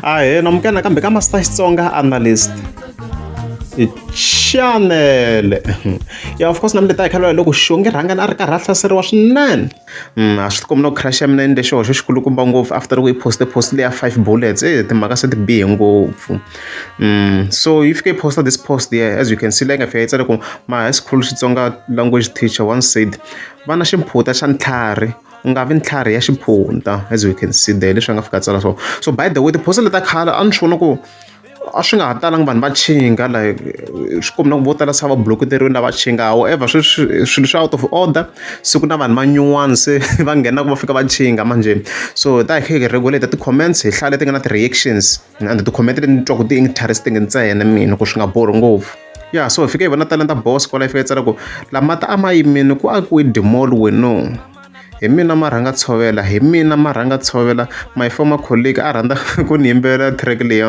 namukela kambe ka Master Xitsonga analyst channel. Yeah, of course na mi leta hi khalwa loko Xongi Rhangani a ri karhi a hlaseriwa swinene. A swi tikombi na ku crash ya mina ni lexi hoxo xikulukumba ngopfu after ku yi post leya 5 bullets timhaka se ti bihe ngopfu. So yi fike yi posta this post here, as you can see leyi nga fika yi tsale ku my high school Xitsonga language teacher once said vana ximphuta xa ntlhari u nga vi ntlhari ya xiphunta, as you can see there leswi nga fika tsala so by the way tiposta leta khale a ni swi vona ku a swi nga ha talanga vanhu va chinga like swi kombi na ku vo tala se va blokuteriwini lava chinga. However swilo swi out of order, siku na vanhu manyuwani se va nghenaku va fika va chinga manje. So ta hi khe hi regulate ti-comments hi hlaya leti nga na ti-reactions and ti-comment leti ni twa ku ti-interesting ntsena mina ku swi nga bori ngopfu. Yeah, so hi fike hi vona talenta boss kwala hi fika hi tsala ku lamata a ma yimini ku akiwe dimall wenu. Hi mina marhanga tshovela, hi mina marhanga tshovela. My former colleague a rhandza ku ni yimbelela track leyi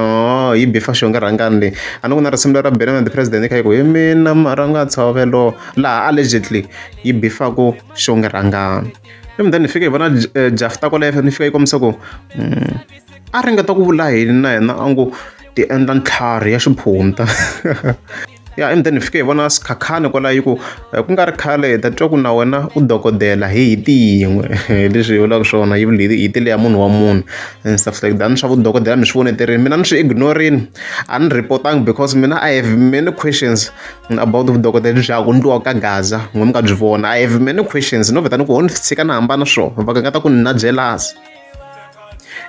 yi bifa Xongi Rhangani leyi a ni ku na risimu ra Benham the President kha yi ku hi mina marhanga tshovelo laha allegedly yi bifaku Xongi Rhangani. Then ni fika hi vona Jafta kwalaho ni fika yi kombisa ku a ringeta ku vula yini na yena a ngo ti endla ntlhari ya xiphunta. Yeah, and then ni fike hi vona skhakhani kwalaho ku ku nga ri khale hi ta twa ku na wena u dokodela hi ti yin'we leswi hi vulaka swona yi hi ti leya munhu wa munhu and stuff like that. Ni swa vudokodela mi swi voneterini mina ni swi ignorini a ni reportangi because mina I have many questions about vudokodela lebyi ku ndliwa ka Gaza n'we mi nga byi vona. I have many questions no vheta ni ku ho ni tshika na hambana swo va ka nga ta ku ni na jealous.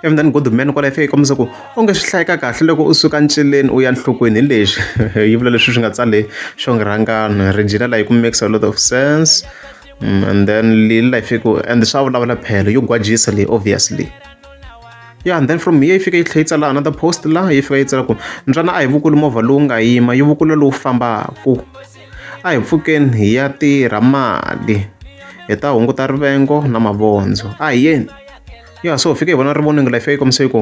And then good man kwalaho fika yi kombisa ku u nge swi hlayeka kahle loko u suka ncileni u ya nhlokweni hi leswi yi vula leswi swi nga tsale Xongi Rhangani regional like makes a lot of sense. And then life ku and swa vulavula phela yo gwajisa leyi obviously. Yeah, and then from here yi fika yi tlhe yi tsala another post laha yi fika yi tsala ku ntswana a hi vukuli movha lowu nga yima yi vukula lowu fambaku a hi pfukeni hi ya tirha mali hi ta hunguta rivengo na mavondzo a hi yeni. Yeah, so fika hi vona ri voningi life yi kombisa ku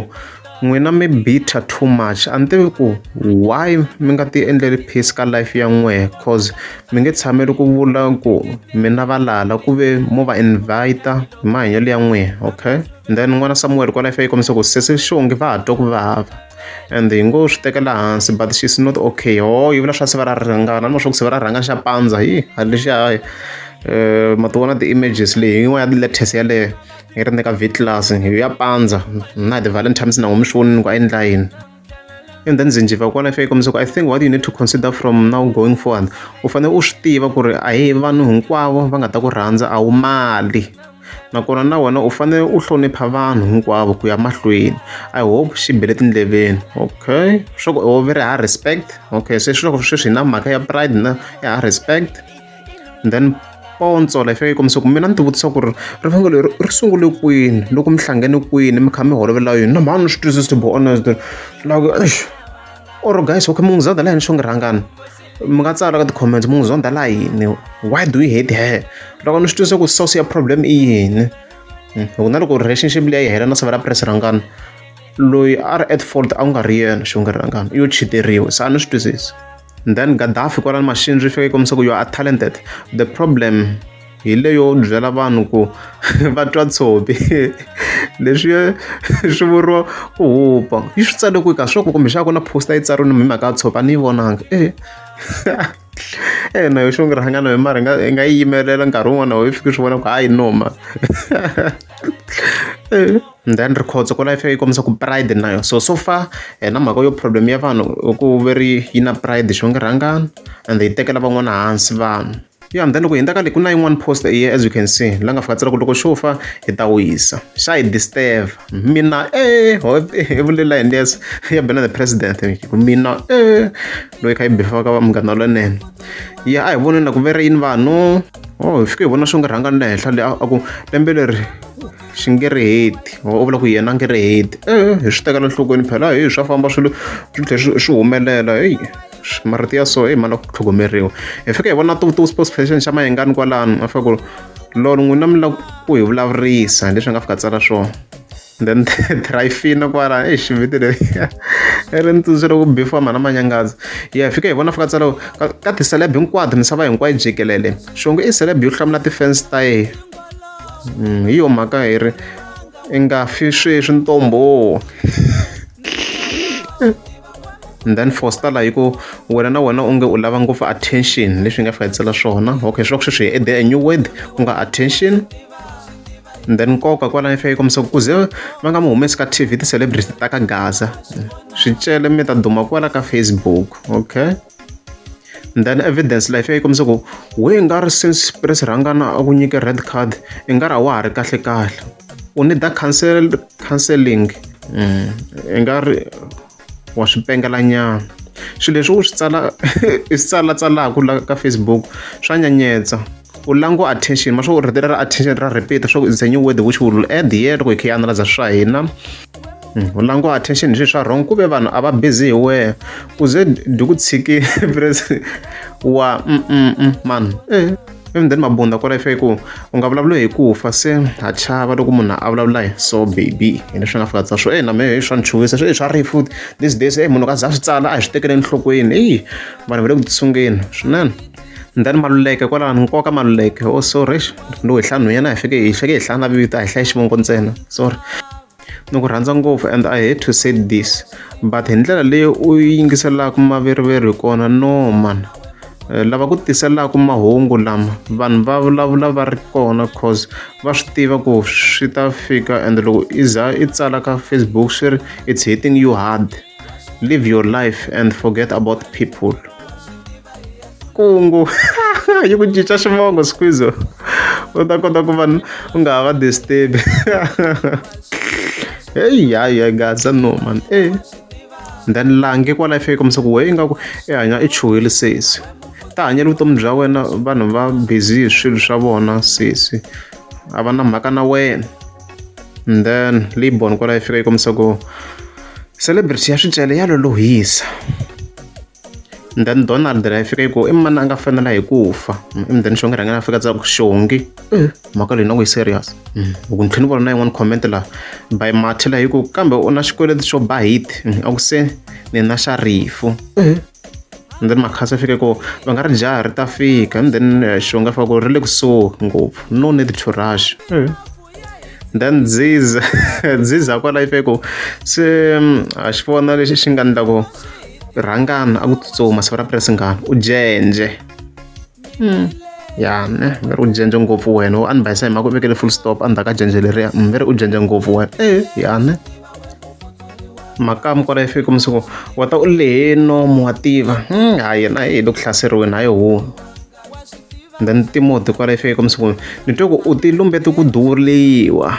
n'wina mi bitter too much a ni tivi ku why mi nga ti endleli peace ka life ya n'we cause mi nge tshameli ku vula ku mina valala ku ve mo va invite hi mahanyelo ya n'we. Okay, and then n'wana Samuel kwa life yi kombisa ku sesi Xongi va ha twa ku vava and hi ngo swi tekela hansi but she's not okay. Yi vula swa se va ra rhangana no swa ku se va ra rhangana xa pandza lexiya ma ti vona ti-images leyi yin'wana ya ti-latest yaleyo yi ri ka V-class hi ya pandza na ti-Valentine's na mi swi vonini ku a endla yini. And then Zinjiva kwala fika kombisa ku I think what you need to consider from now going forward u fanele u swi tiva ku ri a hi vanhu hinkwavo va nga ta ku rhandza a wu mali nakona na wena u fanele u hlonipha vanhu hinkwavo ku ya mahlweni. I hope xi bele tindleveni. Okay, swo ku very high respect. Okay, se sweswi na mhaka ya pride na ya respect. And then Pontsho la fika yi kombisa ku mina ni ti vutisa ku ri rivengo leri ri sungule kwini loko mi hlangane kwini mi kha mi holovela yini na mhani swi twisisi to be honest like or guys okay mi n'wi zonda la yini Xongi Rhangani mi nga tsala ka ti-comments mi n'wi zonda la yini why do you hate her loko ni swi twisisa ku source ya problem i yini loko na loko relationship leyi yi hela na Savela Press Rhangani loyi a ri at fault a ku nga ri yena Xongi Rhangani yo chiteriwa se a ni swi twisisi. And then Gaddafi kwala machine ri fika yi kombisa ku you are talented. The problem hi leyo byela vanhu ku va twa tshopi leswi swi vuriwa ku hupa yi swi tsale ku ka swo ku kumbe xa ku na poster yi tsariwini hi mhaka ya tshopi a ni yi vonanga na yo Xongi Rhangani hi mara hi nga yi yimelela nkarhi wun'wana ho yi fika swi vona ku hayi noma. Then rikhotso kwala yi fika yi kombisa ku pride na yo so far na mhaka yo problem ya vanhu ku veri yi na pride Xongi Rhangani and yi tekela van'wana hansi vanhu. Yeah, and then loko hi ndaka leyi ku na yin'wana post here as you can see la nga fika tsala ku loko xo fa hi ta wisa xa hi disturb mina hi vulela hi ndlesa ya Benham the President ku mina loyi kha yi bifaka va munghana lwanene. Yeah, a hi voneni ku veri yini vanhu hi fika hi vona Xongi Rhangani le henhla le a ku lembe leri xi nge ri heti u vula ku yena a nge ri heti hi swi tekela nhlokweni phela swa famba swilo swi tlhe swi humelela marito ya so mali ku tlhogomeriwa. Hi fika hi vona spokesperson xa Mayengani kwalano a fika ku lolo n'wina mi lava ku hi vulavurisa leswi nga fika tsala swona. Then Trifina kwala xiviti leyi ri ntsundzuxela ku bifa mana Manyangaza. Hi fika hi vona fika tsala ka ti-celeb hinkwato misava hinkwayo jikelele Xongi i celeb yo hlamula ti-fans ta yena. Hi yo mhaka hi ri i nga fi sweswi ntombo And then foster laha hi ku wena na wena onge u lava ngopfu attention leswi hi nga fika hi tsala swona okay swi va sweswi hi add a new word ku nga attention. And then nkoka kwala hi fika yi kombisa ku ze va nga mi humesi ka TV ti-celebrity ta ka Gaza swi cele mi ta duma kwala ka Facebook okay. And then evidence laha hi fika yi kombisa ku we nga ri since Prince Rhangana a ku nyike red card i nga ri a wa ha ri kahle u need that counseling i nga ri wa swi pengelanyana swilo leswi u swi tsala i swi tsalatsalaka la ka Facebook swa nyanyetsa u lango attention ma swo u ri attention ra repeat swo it's a new word which will add here loko hi kha hi analyze swa hina u lango attention hi swilo swa wrong ku ve vanhu a va busy hi wehe ku ze di ku tshiki wa man and then mabunda kwala ife ku u nga vulavula hi ku fa se ha chava loko munhu a vulavula hi so baby hi leswi nga fika tsa swo na me swa nchuwisa swa Rifu these days munhu ka za swi tsala a hi swi tekeleni enhlokweni vanhu va le ku tisungeni swinene. And then maluleke kwala nkoka maluleke sorry no hi nhlanu yena hi fike hi nhlana vito a hi hlaya xivongo ntsena sorry ni ku rhandza ngopfu and I hate to say this but hi ndlela leyi u yingiselaka maveriveri kona no man lava ku tiselaka mahungu lama vanhu va vulavula va ri kona cause va swi tiva ku swi ta fika and loko i za i tsala ka Facebook swi ri it's hitting you hard live your life and forget about people kungu yi ku cinca xivongo squeezo u ta kota ku vanhu u nga ha va disturb hey Gaza no man then lange kwala ife kombisa ku we ingaku i hanya i chuhile sesi ta hanyela vutomi bya wena vanhu va busy hi swilo swa vona sesi a va na mhaka na wena. And then Libon kwala ifika yi kombisa ku celebrity ya swicele ya lolohisa. And then Donald la ifika yi ku i mani a nga fanela hi ku fa and then Xongi Rhangani a fika tsa ku Xongi mhaka leyi na ku yi serious ku ni tlhela ni vona na yin'wana comment la by Marty la hi ku kambe u na xikweleti xo ba hit a ku se ni na xa Rifu and then makhasa fike ku va nga ri jaha ri ta fika and then Xongi fika ku ri le kusuhi ngopfu no need to rush. Then Ziza kwala ife ku se a xi vona lexi xi nga endlaku Rhangani a ku tsutsuma siku ra Prince Ujunje ya ne veri Ujunje ngopfu wena u anbayisa hi mhaka u vekele full stop endzhaku ka Jenje leriya veri Ujunje ngopfu wena ya ne makamu kwala ife ku masiku wa ta u lehe nomu wa tiva hayi na hi le ku hlaseriweni hayi hunu. Then Timothy kwala ife ku masiku ni twe ku u ti lumbete ku duriwa.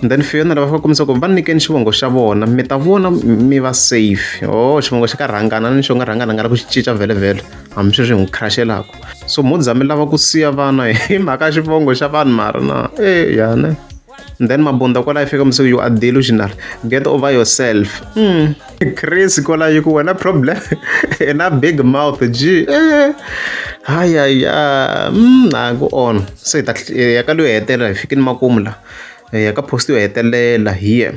Then Fiona lava fika kombisa ku va nyikeni xivongo xa vona mi ta vona mi va safe xivongo xa ka Rhangana ni Xongi Rhangani nga ri ku xi cinca vhele hambi sweswi hi n'wi crashelaka so mudza mi lava ku siya vana hi mhaka xivongo xa vanhu mara na ya ne. Then mabunda kwala ifika kombisa you are delusional get over yourself Chris kwala yi ku wena problem na big mouth g na go on se ta ya ka lo hetela hi fikini makumu la ya ka post yo hetelela here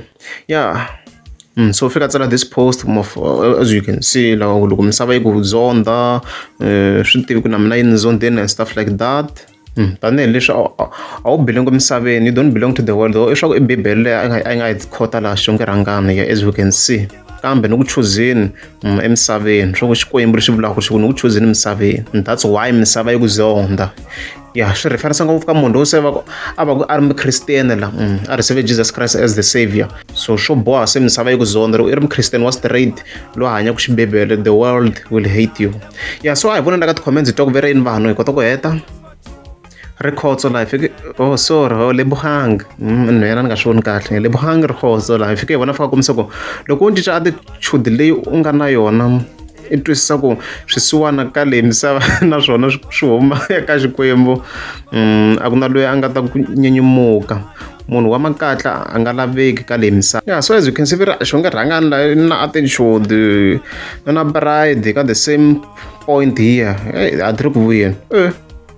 so fika tsala this post as you can see loko misava yi ku zonda swi tivi ku na mina yini zondeni and stuff like that tanihi leswi a wu belong emisaveni you don't belong to the world i swa ku i bibele a nga yi khota laha Xongi Rhangani as we can see kambe ni ku chuzeni emisaveni swa ku Xikwembu lexi vulaka ku ni ku chuzeni emisaveni and that's why misava yi ku zonda swi referensa ngopfu ka munhu lowu se a va ku a ri Christian la a receive Jesus Christ as the savior so swo boha se misava yi ku zonda loko i ri Christian wa straight lo hanya ku xibebele the world will hate you so a hi vona la ka ti-comments hi twa ku veri yini vanhu hi kota ku heta rikhotso laha hi fike sorry Lebogang ni yena ni nga swi voni kahle Lebogang rikhotso laha hi fike hi vona fika kombisa ku loko u cinca attitude leyi u nga na yona i twisisa ku swisiwana ka leyi misava naswona swi huma eka Xikwembu a ku na loyi a nga ta ku nyenyumuka munhu wa makatla a nga laveki ka leyi misava so as you can see veri Xongi Rhangani na attitude na pride ka the same point here a ti ri ku vuyeni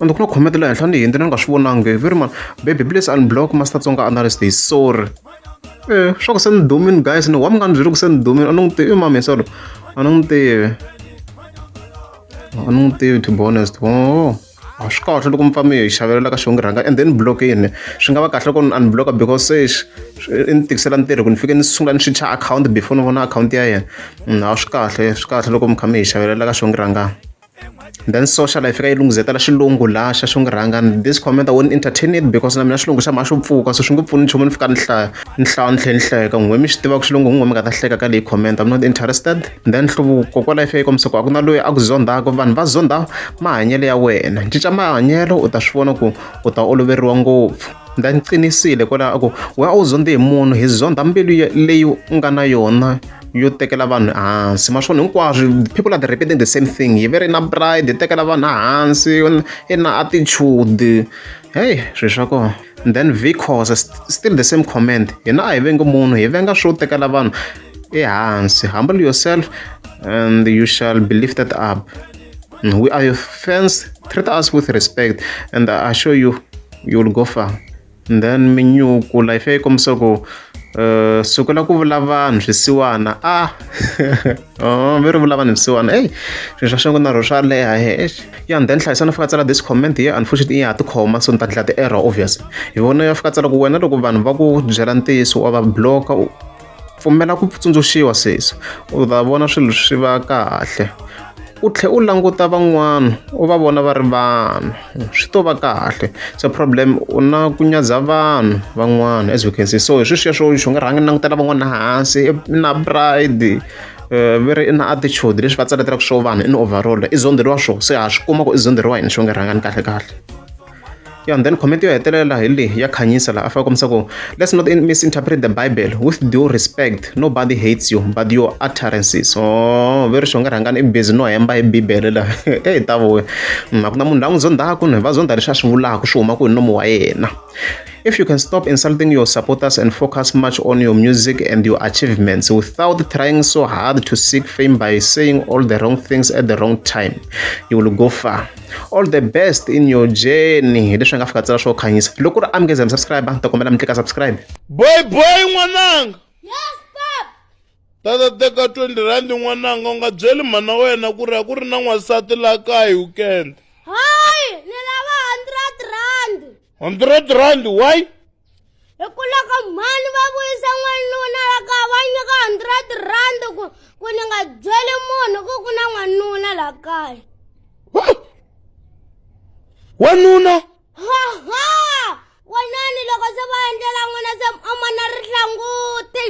and ku na comment la henhla ni hindi ni nga swi vonangi very man baby please unblock Master Tsonga analyst hi sorry swa ku se ni dumini guys ni wa mi nga ni byeli ku se ni dumini a ni n'wi tivi mami sorry a ni n'wi tivi to be honest a swi kahle loko mi pfa mi hi xavelela ka Xongi Rhangani and then block-ini swi nga va kahle loko ni unblock because se i ni tikisela ntirho ku ni fike ni sungula ni switcha account before ni vona akhawunti ya yena a swi kahle loko mi kha mi hi xavelela ka Xongi Rhangani. Then social life ka yi lunghizetela xilungu laha xa Xongi Rhangani. This comment I won't entertain it because na mina xilungu xa maxa pfuka so swi nge pfuni nchumu ni fika ni hlaya ni tlhela ni hleka n'we mi xi tivaka xilungu n'we mi nga ta hleka ka leyi comment I'm not interested. Then nhluvuko kwa life ya yi kombisa ku a ku na loyi a ku zondaku vanhu va zonda mahanyelo ya wena cinca mahanyelo u ta swi vona ku u ta oloveriwa ngopfu. Then cinisile kwalaho a ku we a wu zonde hi munhu hi zonda mbilu leyi u nga na yona yo tekela vanhu hansi maswona hinkwaswo people are repeating the same thing hi veri na pride hi tekela vanhu hansi i na attitude hey swilo swa kona. Then because still the same comment hina a hi vengi munhu hi venga swo tekela vanhu ehansi. Humble yourself and you shall be lifted up. We are your fans, treat us with respect and I assure you will go far. And then minyuku life yi kombisa ku sukela ku vula vanhu swisiwana veri vula vanhu swisiwana swilo swa xongo na ro swa leha ya and then hlayisana fika tsala this comment here unfortunately ya ha tikhoma so ni ta dlaya ti-error obviously hi vona ya fika tsala ku wena loko vanhu va ku byela ntiyiso wa va block-a pfumela ku tsundzuxiwa sweswi u ta vona swilo swi va kahle u tlhela u languta van'wana u va vona va ri vanhu swi to va kahle. So problem u na ku nyadza vanhu van'wana as we can see so hi sweswiya swo Xongi Rhangani langutela van'wana hansi na pride veri na attitude leswi va tsaletelaku swo vanhu in overall i zonderiwa swo se ha swi kuma ku i zonderiwa hini Xongi Rhangani kahle. Yeah, and then comment yo hetelela hi leyi ya khanyisa laha a fika kombisa ku let's not misinterpret the Bible. With due respect nobody hates you but your utterances veri Xongi Rhangani i busy no hemba hi bibele laha ta vowe a ku na munhu la n'wi zondaku va zonda leswi a swi vulaka swi humaka hi nomo wa yena. If you can stop insulting your supporters and focus much on your music and your achievements without trying so hard to seek fame by saying all the wrong things at the wrong time, you will go far. All the best in your journey. Leswi nga fika tsala swo khanyisa. Loko ri amukeza subscribe ta kombela mi klika subscribe. Boy n'wananga. Yes, pap. Tata teka 20 rand n'wananga u nga byeli mana wena ku ri na n'wansati la kaya hi weekend. Hayi, ni lava 100 rand. 100 rand why? Hikula ka mani va vuyisa n'wanuna la ka va nyika 100 rand ku ni nga byeli munhu ku na n'wanuna la kaya. Wanuna? Wanani loko se va endlela n'wana se amana rihlanguti.